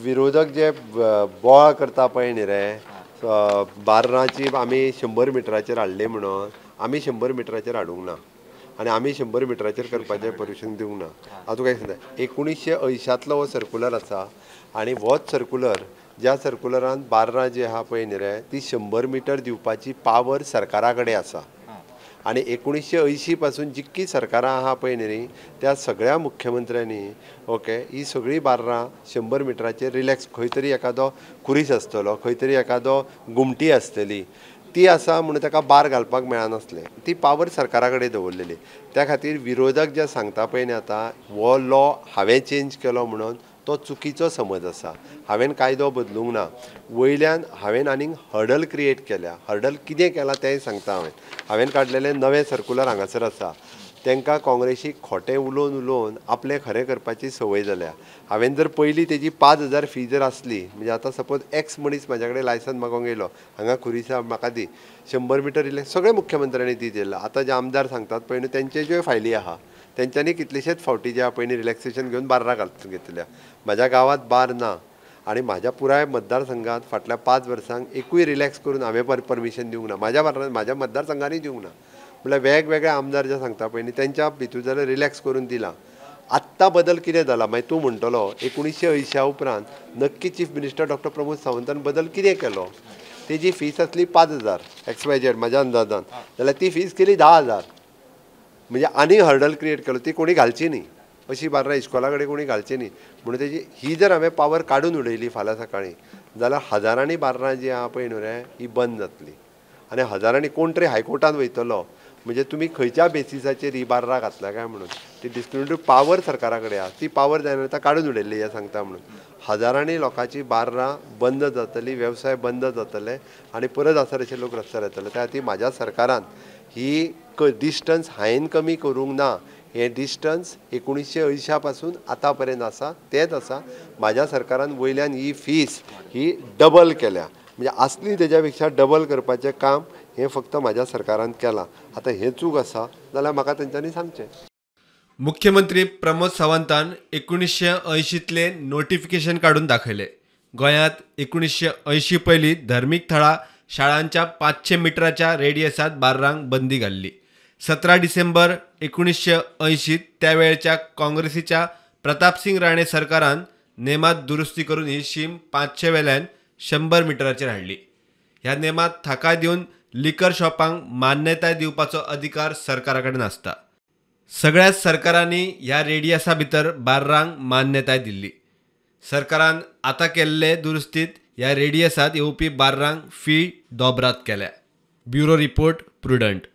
विरोधक जे बोवाळ करता पळय न्ही रे, बार्राची आमी 100 मिटराचेर हाडली म्हणून आमी 100 मिटराचेर हाडूंक ना आनी आमी 100 मिटराचेर करपाचें परमिशन दिवंक ना. हांव तुका एक सांगता, 1980तलो हो सर्कुलर आसा आनी होच सर्कुलर, ज्या सर्कुलरान बार्रां जी आहा पळय न्ही रे, ती 100 मिटर दिवपाची पावर सरकारा कडेन आसा. आणि 1980 पासून जितकी सरकारां आहा पळय न्ही, त्या सगळ्या मुख्यमंत्र्यांनी ओके ही सगळी बार्रां 100 मिटराचेर रिलॅक्स, खंय तरी एखादो खुरीस आसतलो, खंय तरी एखादो गुमटी आसतली, ती आसा म्हणून ताका बार घालपाक मेळनासलें. ती पावर सरकारा कडेन दवरलेली. त्या खातीर विरोधक जे सांगता पळय न्ही आतां, हो लॉ हांवें चेंज केलो म्हणून तो चुकीचो समज आसा. हांवें कायदो बदलूंक ना. वयल्यान हांवें आनीक हर्डल क्रिएट केल्या. हर्डल कितें केलां तेंय सांगता हांवें काडलेलें नवें सर्कुलर हांगासर आसा. तांकां काँग्रेसीक खोटें उलोवन उलोवन आपलें खरें करपाची संवय जाल्या. हांवें जर पयलीं तेजी 5,000 फी जर आसली, म्हणजे आतां सपोज एक्स मनीस म्हाज्या कडेन लायसन मागोंक येयलो, हांगा खुरीसा म्हाका दी 100 मिटर रिलॅक्स, सगळे मुख्यमंत्र्यांनी ती दिला. आतां जे आमदार सांगतात पळय न्हू, तेंचे ज्यो फायली आहा, तेंच्यांनी कितलेशेच फावटी जे आहा पळय न्ही रिलॅक्सेशन घेवन बार्रां घेतल्या. म्हाज्या गांवांत बार ना आनी म्हाज्या पुराय मतदारसंघात फाटल्या 5 वर्सांक एकूय रिलॅक्स करून हांवें परमिशन दिवंक ना. म्हाज्या मतदारसंघांनी दिवंक ना. म्हळ्यार वेगवेगळे आमदार जे सांगता पळय न्ही, तेंच्या भितूर जाल्यार रिलॅक्स करून दिलां. आत्तां बदल कितें जाला मागीर तूं म्हणटलो, 1980 उपरांत नक्की चीफ मिनिस्टर डॉक्टर प्रमोद सावंतान बदल कितें केलो? तेजी फीस आसली 5,000 XYZ म्हाज्या अंदाजान, जाल्यार ती फीस केली 10,000. म्हणजे आनी हर्डल क्रिएट केलो, ती कोणी घालची न्ही. अशी बार्रां इस्कॉला कडेन कोणी घालची न्ही म्हणून तेजी ही जर हांवें पावर काडून उडयली फाल्यां सकाळीं, जाल्यार हजारांनी बार्रां जी आहा पळय न्हू रे, ही बंद जातली. आनी हजारांनी कोण तरी हायकोर्टान वयतलो, म्हणजे तुमी खंयच्या बेसिसाचेर ही बार्रां घातल्या काय म्हणून. ती डिस्क्रिमिनेटिव्ह पावर सरकारा कडेन आहा, ती पावर जायना आतां काडून उडयल्ली हें सांगता म्हणून. हजारांनी लोकांची बार्रां बंद जातली, वेवसाय बंद जातले आनी परत आसरशे लोक रस्त्यार येतले. त्या खातीर म्हाज्या सरकारान ही डिस्टन्स हायेन कमी करूंक ना. हें डिस्टन्स 1980 पासून आतां पर्यंत आसा तेंच आसा. म्हाज्या सरकारान वयल्यान ही फीस ही डबल केल्या, म्हणजे आसली तेज्या पेक्षा डबल करपाचें काम हें फक्त म्हाज्या सरकारान केलां. आतां हें चूक आसा जाल्यार म्हाका तेंच्यांनी सांगचें. मुख्यमंत्री प्रमोद सावंतान 1980तले नोटिफिकेशन काढून दाखयले. गोंयांत 1980 पयलीं धर्मीक थळा शाळांच्या 500 मिटराच्या रेडियसात बार्रांक बंदी घाल्ली. 17 डिसेंबर 1980 त्यावेळच्या काँग्रेसीच्या प्रतापसिंग राणे सरकारान नेमात दुरुस्ती करून ही शीम 500 वेल्यान 100 मिटराचेर हाडली. ह्या नेमात थाकाय दिवन लिकर शॉपांक मान्यताय दिवपाचो अधिकार सरकारा कडेन आसता. सगळ्याच सरकारांनी ह्या रेडियसा भितर बार्रांक मान्यताय दिल्ली. सरकारान आतां केल्ले दुरुस्तीत ह्या रेडियसात येवपी बार्रांक फी दोबरात केल्या. Bureau report, prudent.